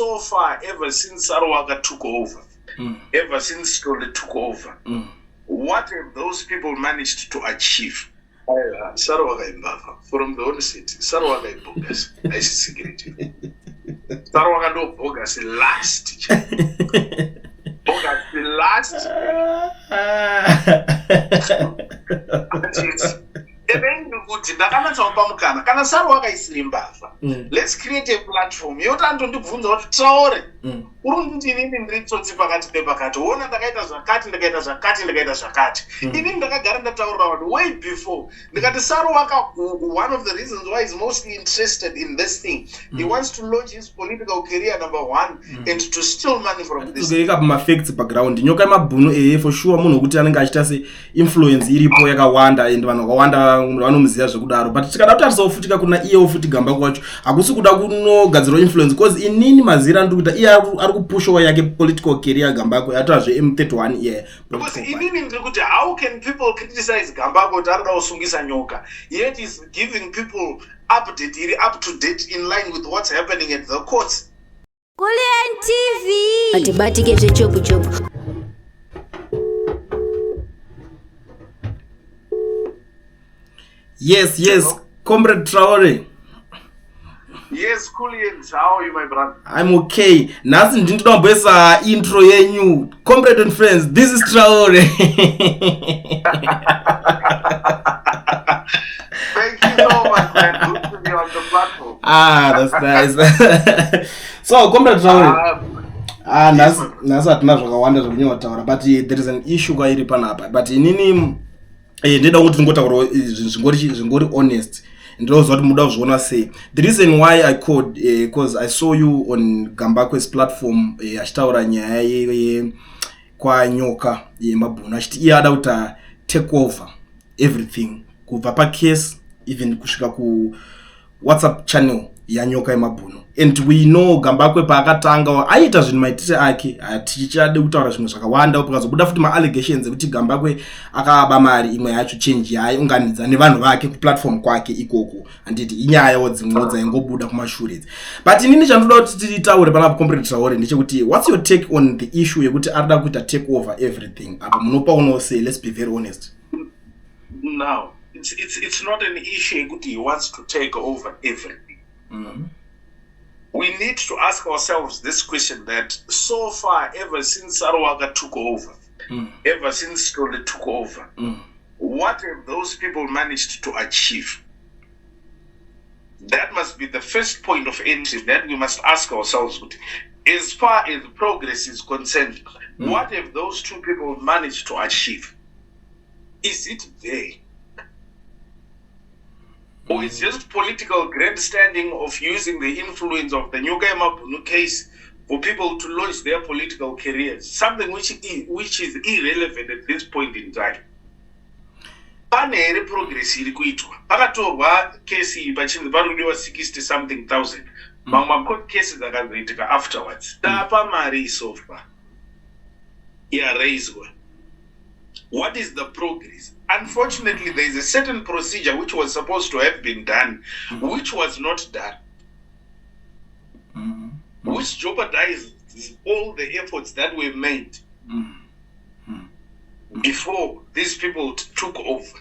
so far, ever since Sarawaka took over, ever since Traore took over, what have those people managed to achieve? Sarawaka from the onset, Sarawaka bogus. I see security. Sarawaka no bogus last. Bogus the last. Let's create a platform. Traore. Way before. One of the reasons why he's mostly interested in this thing, he wants to launch his political career, number one, and to steal money from this. Facts background. Nyokayemabhunu for sure munhu kuti anenge achita se influence iripo yakawanda and vanhu vakawanda vanomuziva zvekudaro, but tikada kutarisawo futi kuna iyewo futi Gambakwe wacho hakusi kuda kunogadzirwa influence because inini mazira ndikuti iye ari kupushawo yake political career Gambakwe atorazve M31 iye. Because inini ndikuti how can people criticize Gambakwe kuti arikuda kusungisa nyoka yet is giving people up to date in line with what's happening at the courts. Kulliant TV. Atibati get chopu. Yes, hello? Comrade Traore. Yes, Kulliant, how are you, my brother? I'm okay. Nasi ndintoda mbesa intro yenyu. Comrade and friends, this is Traore. Thank you so much, man. Good to be on the platform. That's nice. So, Comrade Traore. Nasa atina zvakawanda zvakunyotaura, but there is an issue kwairi panapa. But inini ndida kuti ngotaura zvingori honest. Ndozwa kuti muda kuzviona sei. The reason why I called because I saw you on Gambakwe's platform achitaura nyaya kwa nyoka yemabhunu achiti iye ada kuti take over everything kubva pa case even kusvika ku WhatsApp channel ya Nyokayemabhunu. And we know Gambakwe paakatanga aita zvinhu maitire ake atichade kutaura zvinhu zvakawanda pakazobuda futi ma-allegations ekuti Gambakwe akaba mari imwe yacho change yaye unganidza nevanhu vake kuplatform kwake ikoko anditi inyayawo dzimwe dzaingobuda kumashure. But inini chandoda kuti titaure panapo Comrade Traore ndechekuti what's your take on the issue yekuti arida kuita take over everything apa munopa unosay? Let's be very honest. Now it's not an issue yekuti he wants to take over everything. We need to ask ourselves this question that so far, ever since Sarawaka took over, ever since Traore took over, what have those people managed to achieve? That must be the first point of entry that we must ask ourselves. As far as progress is concerned, what have those two people managed to achieve? Is it there? Or it's just political grandstanding of using the influence of the Nyokayemabhunu case for people to launch their political careers, something which is irrelevant at this point in time. Pane progress iri kuitwa. Pakatorwa case iyi pachinzi parudiwa 60 something thousand. Mamwe court cases akazoitika afterwards. Tapa mari so far. Raised. What is the progress? Unfortunately, there is a certain procedure which was supposed to have been done, which was not done, which jeopardized all the efforts that were made before these people took over.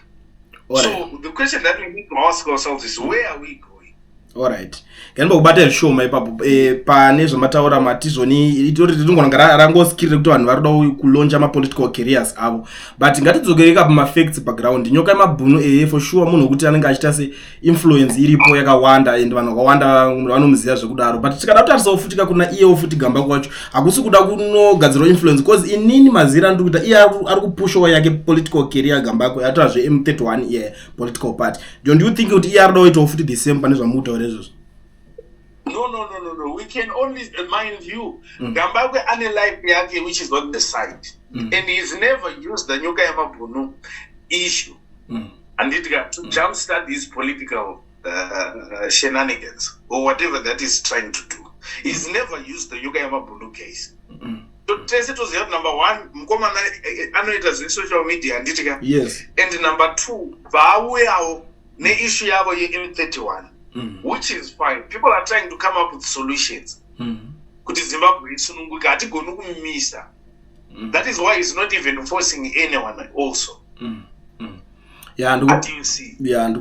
So the question that we need to ask ourselves is, where are we going? Alright. Kanba kubata show maipapo pane zvamataura matizoni itori tingona rangoskirire kuti vanhu varoda kulonja ma political careers avo. But ngatidzokereka pa facts background. Nyokayemabhunu for sure munhu kuti anenge achita se influence iripo yakawanda and vanhu vakawanda vanomuziva zvekudaro. But tikada kutarisawo futi kuna iyewo futi Gambakwe wacho hakusi kuda kunogadzirwa influence because inini mazira ndikuti iye ari kupushawo yake political career Gambakwe atorazve M31 iye political party. Don't you think kuti iye arida kuitawo futi the same pane zvamuta? No. We can only mind you. Gambakwe ane life yake which is on the side. And he's never used the Nyokayemabhunu issue. And it got to jumpstart his political shenanigans or whatever that is trying to do. He's never used the Nyokayemabhunu case. So it was number one, Mkoma anoita social media and yes. And number two, vawe ne issue yabo ye M31. Which is fine. People are trying to come up with solutions. kuti Zimbabwe isununguka hatigoni kumisa. That is why he's not even forcing anyone also. Yeah, and what do you see? Yeah, and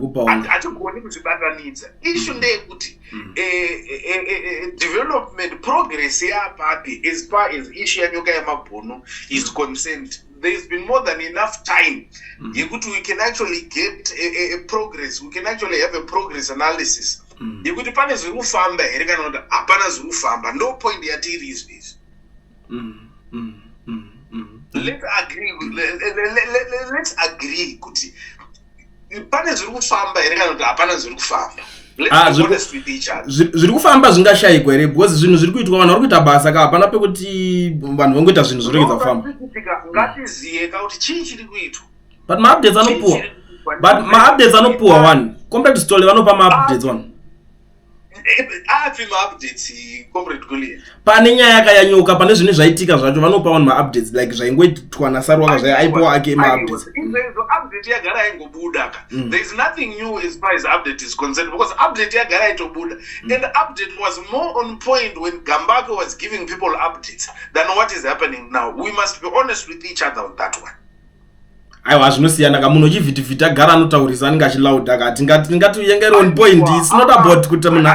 hatigoni kuzibatanidza. Issue ndeyekuti development progress yapapi as far as issue yaNyokayemabhunu is concerned. There's been more than enough time. We can actually get a progress. We can actually have a progress analysis. Yekuti pane zviri kufamba here kana kuti hapana zviri kufamba. No point yatiri izvizvi. Let's agree kuti pane zviri kufamba here kana kuti hapana zviri kufamba. Let's be honest with each other. Zviri kufamba zvingashayikwa here because zvinhu zviri kuitwa vanhu vari kuita basa ka hapana pekuti vanhu vangoita zvinhu zviregedza kufamba. Ngatiziye kuti chii chiri kuitwa. But ma-updates anopuwa. But ma-updates anopuwa one. Comrade Story vanopa ma-updates one. Api ma-updates Comrade Kulliant. Pane nyaya yakanyanyuka pane zvinhu zvaitika zvacho vanopa one ma-updates like zvaingoitwa naSarwaka zvaipiwa ake ma-updates. Update yagara aingobuda ka. There is nothing new as far as update is concerned because update yagara aitobuda. And update was more on point when Gambakwe was giving people updates than what is happening now. We must be honest with each other on that one. Aiwa zvinosiyana ka munhu uchivhitivhiti agara anotaurisa anenge achilauda akati ngatiuyengere on point. It's not about kuti munhu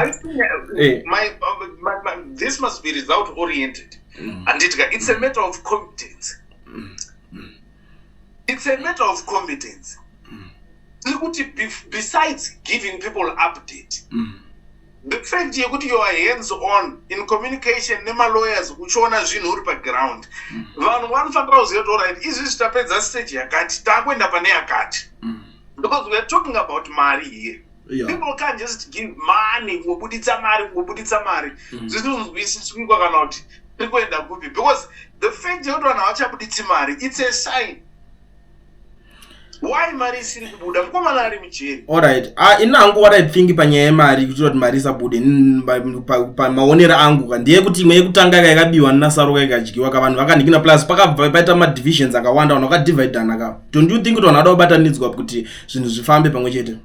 this must be result oriented. And it's a matter of competence. It's a matter of competence. Besides giving people update, the fact that you are hands on in communication, nema lawyers, uchiona zvinhu uri pa ground. Vanhu vanofanira kuziva kuti alright, izvi zvitapedza stage yakati, takuenda pane yakati. Because we are talking about mari here. Yeah. People can't just give money, ngobuditsa mari. Zvinhu kana kuti tiri kuenda kupi. Because the fact that vanhu havachabuditsi mari, it's a sign. Why mari isiri kubuda? Mukomana ari mucheri. Alright. Inangu what I think panyaya yemari kuti mari isabude pamaonero angu ka ndiye kuti imwe yekutanga yakabiwa naSarwaka ikadyiwa ka vanhu vakandikina plus pakabva paita ma divisions akawanda vanhu vakadividana ka. Don't you think kuti vanhu vada kubatanidzwa kuti zvinhu zvifambe pamwe chete?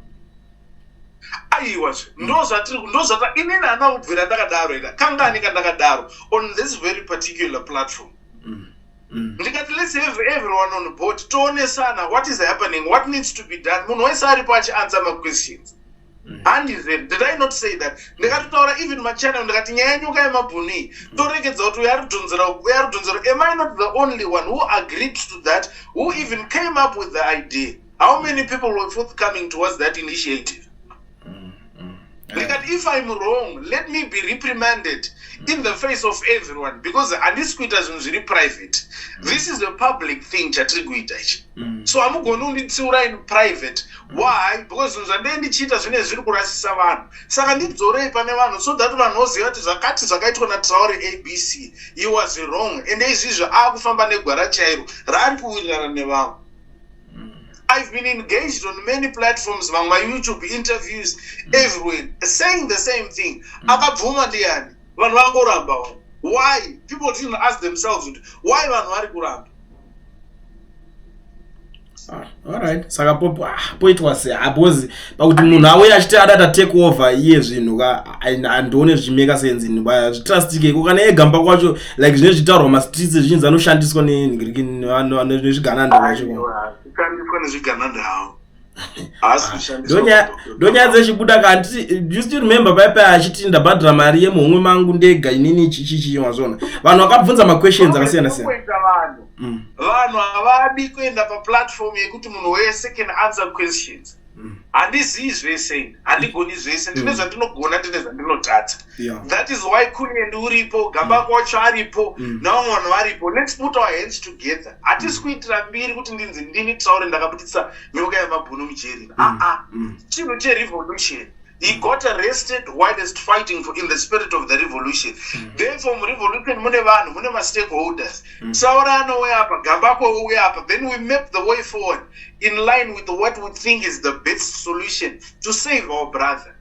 Aiwa ndozvata inini hana kubvira ndakadaro ega kangani kandakadaro on this very particular platform. Ndikati let's have everyone on board tonesana what is happening, what needs to be done. Munhu wese aripo achianswer my questions. And did I not say that? Ndikatotaura even machannel ndikati nyaya yeNyokayemabhunu toregedza kuti uyarudhonzera. Am I not the only one who agreed to that, who even came up with the idea? How many people were forthcoming towards that initiative? If I'm wrong, let me be reprimanded in the face of everyone because andiskuita zvinhu zviri private. This is a public thing chatiri kuita ichi. So hamugoni kunditsiura in private. Why? Because zvinhu zvandichiita zvine zviri kurasisa vanhu. Saka ndidzorei pane vanhu so that vanhu voziva kuti zvakati zvakaitwa naTraore ABC he was wrong and izvizvi akufamba negwara chairo raari kuwirirana nevamwe. I've been engaged on many platforms, my YouTube interviews, everywhere, saying the same thing. Akabvuma ndiani? Vanhu vangoramba. Why? People didn't ask themselves, why vanhu vari kuramba? Alright. Saka poitwa se abozi pakuti munhu auya achiti adata take over iye zvinhu ka andione zvimeka sense ni ba trustike ko kana egamba kwacho like zvine zvitaurwa ma streets zvinhu zanoshandiswa nezvigananda kwacho. Kandikwa nezvigananda hawo. Donya dzeshibuda kanti you still remember paipa achiti ndabhadhira mari yemuhomwe mangu ndega inini chichi mazona. Vanhu vakabvunza ma questions akasiyana siyana. Vanhu havadi kuenda pa platform yekuti munhu wese can answer questions. Handizivi zvese, handigoni zvese, ndine zvandinogona ndine zvandinotadza. That is why Kulliant uripo, Gambakwe wacho aripo, navamwe vanhu varipo. Let's put our hands together. Hatisi kuitira mbiri kuti ndini Traore ndakabuditsa Nyokayemabhunu mucheri. Chinhu cherevolution. He got arrested whilst fighting in the spirit of the revolution. Therefore, revolution mune vanhu, mune ma stakeholders. Traore anouya apa, Gambakwe ouya apa. Then we map the way forward in line with what we think is the best solution to save our brother.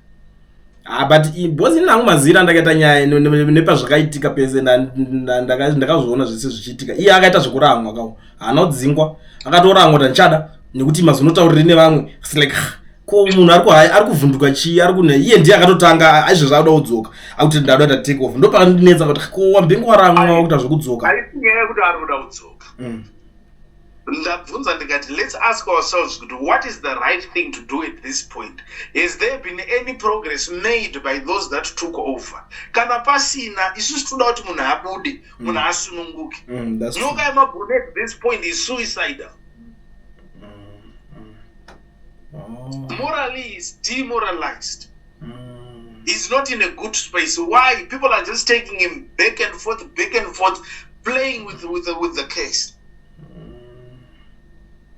But bozi nangu mazira ndakaita nyaya nepa zvakaitika pese ndakazviona zvese zvichiitika. Iye akaita zvokuramwa kawo. Haana kudzingwa. Akatorangwa tanchada nekuti mazonotaurira nevamwe. It's like ko munhu ari kuvhunduka chii ari kune iye ndiye akatotanga aizvo zvauda kudzoka akuti ndada kuita take off ndo pakandinetsa kuti ko wambengo waramwa kuita zvokudzoka ainyaya kuti ari kuda kudzoka ndabvunza ndikati let's ask ourselves kuti what is the right thing to do at this point. Has there been any progress made by those that took over? Kana pasina isusu toda kuti munhu abude munhu asununguke. Nyokayemabhunu at this point is suicidal. Morally is demoralized. He's not in a good space. Why? People are just taking him back and forth, playing with the case.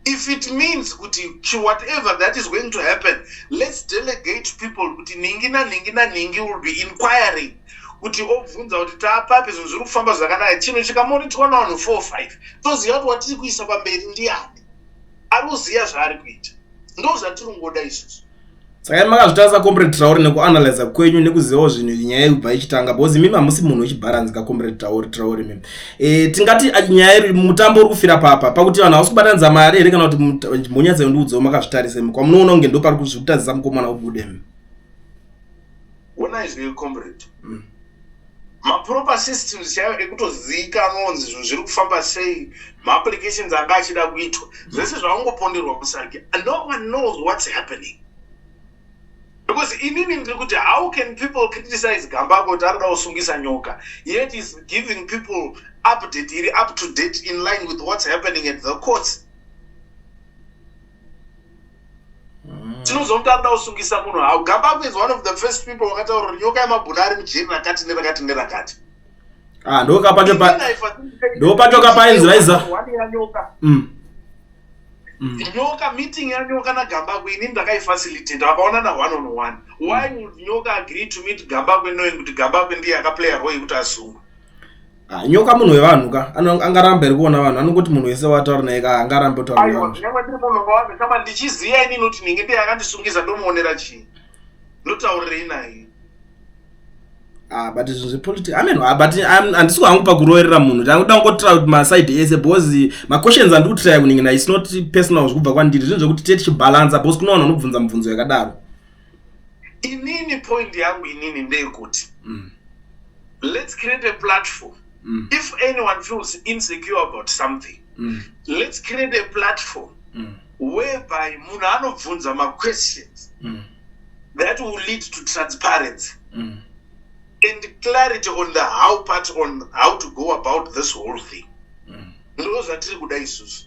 If it means whatever that is going to happen, let's delegate people. Ningi will be inquiring. Kuti obvunza kuti tapapi zvinhu zviri kufamba zvakanaka chino chikamonitwa navanhu 4-5 toziva kuti watiri kuisa pamberi ndiani ari kuziva zvaari kuita ndo zvatiri kungoda isusu. Saka makazvitarisa Comrade Traore nekuanalyza kwenyu nekuzivawo zvinhu nyaya yekubva ichitanga because mimi hamusi munhu wechibharanzika Comrade Traore mimi. Tingati nyaya iri mutambo uri kufira pakuti vanhu havasi kubatanidza mari here kana kuti munyatsa ndiudzawo makazvitarisa kwamunoona kunge ndo pari kuzvitadzisa mukomana ubude. Ona izvi Comrade. Maproper systems chaiwo ekutozivikanwa kunzi zvinhu zviri kufamba sei, maapplications anga achida kuitwa zvese zvaungoponderwa musake and no one knows what's happening. Because inini ndiri kuti how can people criticize Gambakwe kuti arida kusungisa nyoka yet is giving people update iri up to date in line with what's happening at the courts. Tinoziva kuti arida kusungisa munhu how Gambakwe is one of the first people wakataura kuti Nyokayemabhunu ari mujeri rakati nerakati nerakati. Ndo pachoka painzira iza. Nyoka meeting yanyoka naGambakwe inini ndakaifacilitate vakaonana 1-on-1. Why would Nyoka agree to meet Gambakwe knowing kuti Gambakwe ndiye akaplaya role yekuti asungwe? Nyoka munhu wevanhu ka angaramba iri kuona vanhu anongoti munhu wese wataura naye ka angarambe kutaura naye. Nyangwe ndiri munhu wawe kama ndichiziya inini kuti ninge ndiye akandisungisa ndomuonera chii ndotaurire naye. But it's a politics. I mean, but I'm still going to kuroerera munhu. Ndanga ngotra kuti my side ese because my questions and utry kuningina it's not personal zvekubva kwandiri. Zvinhu zvekuti tete chibalance because kunoona unobvunza mubvunzo yakadaro. Inini point yangu inini ndeyekuti. Let's create a platform. If anyone feels insecure about something, let's create a platform whereby munhu anobvunza ma questions that will lead to transparency. And clarity on the how part on how to go about this whole thing. Ndo zvatiri kuda isusu.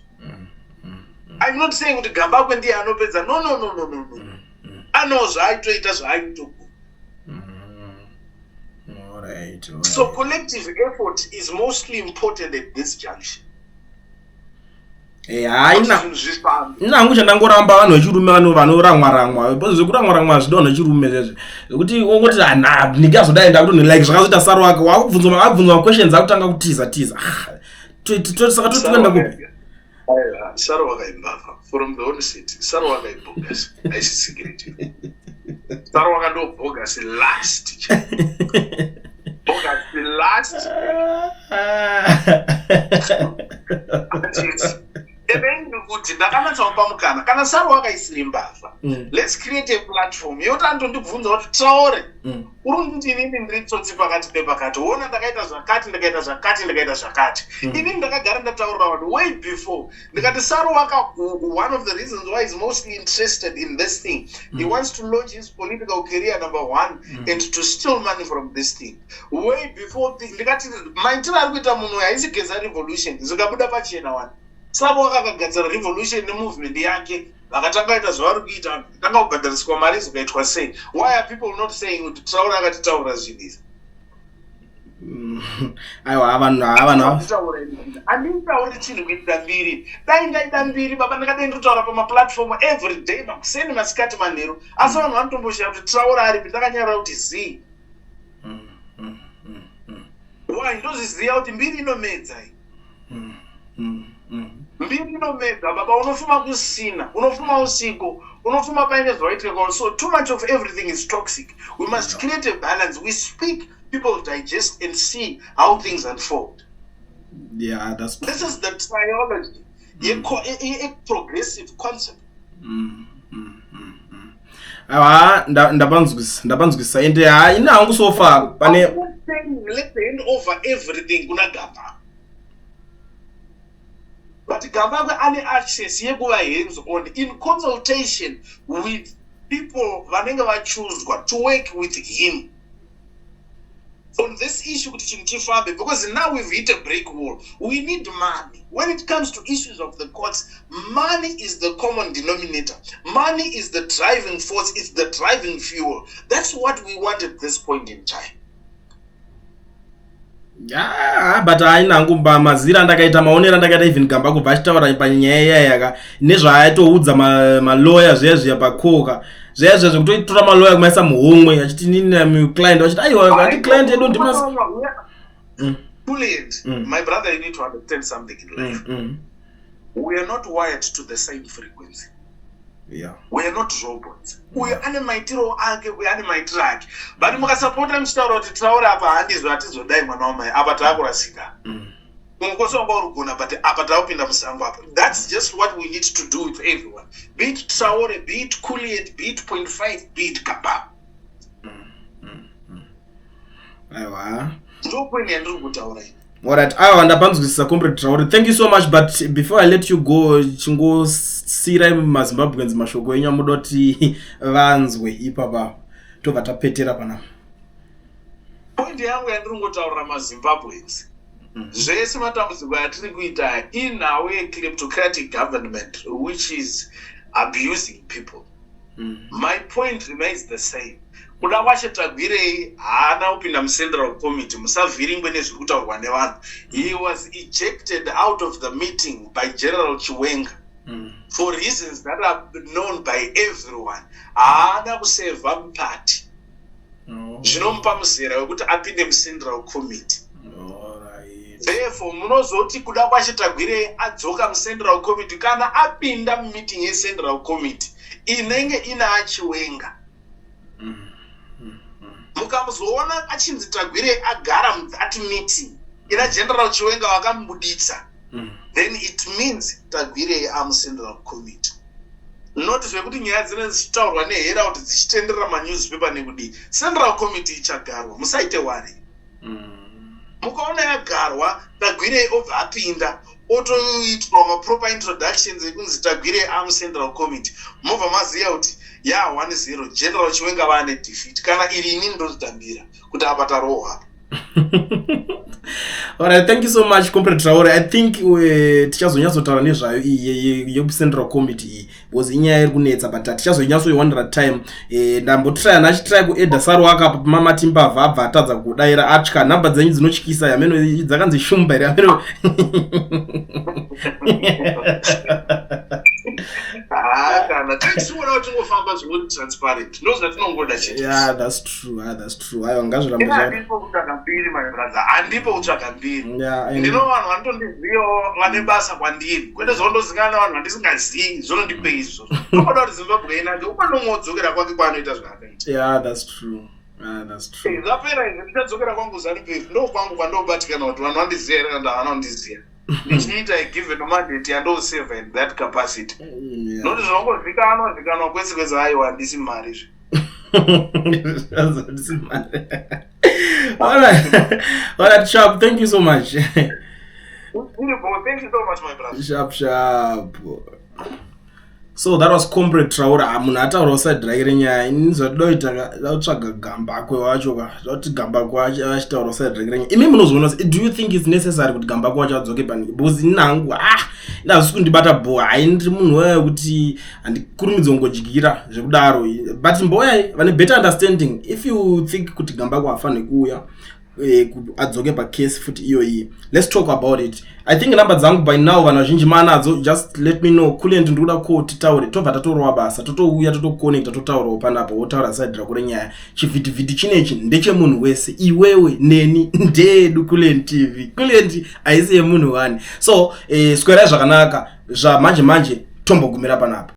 I'm not saying kuti Gambakwe ndiye anopedza. No. Ano zvaitoita zvaitoko. Alright. So collective effort is mostly important at this junction. Nangu chandangoramba vanhu vechirume vanoramwa because zvekuramwa zvido vanhu vechirume zvezvo zvokuti ongoti ninge azodaenda kuti like zvakazoita saro wake wakubvunzwa questions akutanga kutiza saka toenda kupi saro wakaimbavha from the onset saro wakaibogus aisisingiriti saro wakandobogus last bogus last kuti ndakanatsamupa mukana kana saro wakaisire mbavha let's create a platform yoti andondibvunza kuti Traore uri kuti inini ndiri tsotsi pakati nepakati ona ndakaita zvakati inini ndakagara ndataurira vanhu way before ndikati saro one of the reasons why he's mostly interested in this thing he wants to launch his political career #1 and to steal money from this thing way before ndikati maitiro ari kuita munhu haisi geza revolution zvikabuda pachena one Sabo wakagadzira revolution movement yake vakatanga kuita zvavari kuita tanga kubhadhariswa mari zvikaitwa sei. Why are people not saying kuti Traore akatitaura zvinhu? Aiwa havana anditauri chinhu kuita mbiri dai ndaita mbiri baba ndakadaenda kutaura pamaplatform every day makuseni masikati manheru asi vanhu vanotomboshaya kuti Traore aripi ndakanyarara kuti zii. Why ndozviziva kuti mbiri inomedza mbiri inomedza baba unofuma kusina unofuma usiku unofuma paine zvaitika so too much of everything is toxic. We must create a balance. We speak, people digest and see how things unfold. This is the triology, a progressive concept. ndapanzwisa ende ina hangu so far pane let's hand over everything kuna Gambakwe. But Gambakwe ane access yekuva hands on in consultation with people vanenge vachuzwa to work with him on this issue because now we've hit a break wall. We need money. When it comes to issues of the courts, money is the common denominator. Money is the driving force, it's the driving fuel. That's what we want at this point in time. Yeah, but ainangu mazira ndakaita maonera ndakaita even Gambakwe vachitaura panyaya yaka nezvaatoudza malawyer zvezvi pakoka zvezvo kutoitora malawyer kumaisa muhomwe achiti nini client achiti aiwa ati client yedu ndimas Kulliant, my brother, you need to understand something in life. We are not wired to the same frequency. Yeah. We are not robots. We are animaitiro ake, we are animaitiro ake. But mukasapota mchitaura kuti Traore apa handizvo atizodai mwana wamai apa taakurasika. Mukosonga urugona but apa taupinda musango apa. That's just what we need to do with everyone. Be it Traore, be it Kulliant, be it 0.5, be it Kuba. Aiwa. Ndokweni yandiri kutaura ini. Alright, ndapanzwisisa Comrade Traore. Thank you so much, but before I let you go, chingosira maZimbabweans mashoko enyu amudoti vanzwe ipapa tobva tapetera pana. Point yangu yandiri ngotaura maZimbabweans. Zvese matambudziko atiri kuita in our kleptocratic government which is abusing people. My point remains the same. Kuda washe Tagwirei haana kupinda muCentral Committee musavhiringwe nezviri kutaurwa nevanhu. He was ejected out of the meeting by General Chiwenga for reasons that are known by everyone. Haana kuseva mupati. Zvinomupa muzera wekuti apinde muCentral Committee. Therefore munozoti kuda kwashe Tagwirei adzoka muCentral Committee kana apinda mumeeting yeCentral Committee inenge ina Chiwenga. Mukamuzoona achinzi Tagwirei agara that meeting ina General Chiwenga vakamubuditsa, then it means Tagwirei amuCentral Committee. Not zvekuti nyaya dzine dzichitaurwa neHerald dzichitenderera manewspaper nekudii. Central Committee ichagarwa, musaite worry. Mukaona yagarwa Tagwirei obva apinda otoitwa maproper introductions ekunzi Tagwirei amuCentral Committee, mobva maziya kuti 1-0 General Chiwenga vane defeat kana iri inini ndozitambira kuti apa tarohwa. Alright, thank you so much Comrade Traore. I think tichazonyatsotaura nezvayo yeCentral Committee because inyaya iri kunetsa but tichazonyatsoiwandira time. Ndambotry nachitry kuedha Saro aka mama Timbavha abva atadza kudaira atya nhamba dzenyu dzinotyisa yameno dzakanzi shumbere yameno. Kana tisiona kuti ngofamba zviri transparent. Ndozvatinongoda chete. Yeah, that's true. Ayo ngazvirambe zvaro. Ndipo kutsvaka mbiri my brother. Handipo kutsvaka mbiri. Yeah, ndino vanhu vanotondizivawo vane basa kwandiri. Kwete zvondozingana vanhu vandisingazii zvonondipe izvo. Unoda kuti Zimbabwe inake upanongodzokera kwake kwaanoita zvakaita. Yeah, that's true. Zvapera izvo ndichadzokera kwangu ZANU-PF ndo kwangu kwandobatikana kuti vanhu vandiziva here kana havana kundiziva. Ndichiita given a mandate yandoseva in that capacity. Noti zvinongozikanwa kwese aiwa handisi mari izvi. Alright, Sharp, thank you so much. Thank you so much, my brother. Sharp. So that was Comrade Traore. Munhu ataura usadhiraire nyaya ini zvadoita dautsvaga Gambakwe wacho zvati Gambakwe achitaura usadhiraire nyaya. Imi munozoona do you think it's necessary kuti Gambakwe wacho adzoke pani because nangu ndazvi kundibata boy ndiri munhu waye kuti andikurumidze ngodyira zvekudaro but mboya vane better understanding if you think kuti Gambakwe afane kuuya adzoke pacase futi iyoyi. Let's talk about it. I think number dzangu by now vanhu vazhinji manadzo. Just let me know. Kulliant ndikuda ko titaure tobva tatorowa basa totouya totoconnecta totaurawo panapo wotaura sadira kure nyaya chivhitivhiti chinechi ndechemunhu wese iwewe neni ndedu Kulliant TV. Kulliant haisi yemunhu wani. So square zvakanaka zvamanje tombogumira panapo.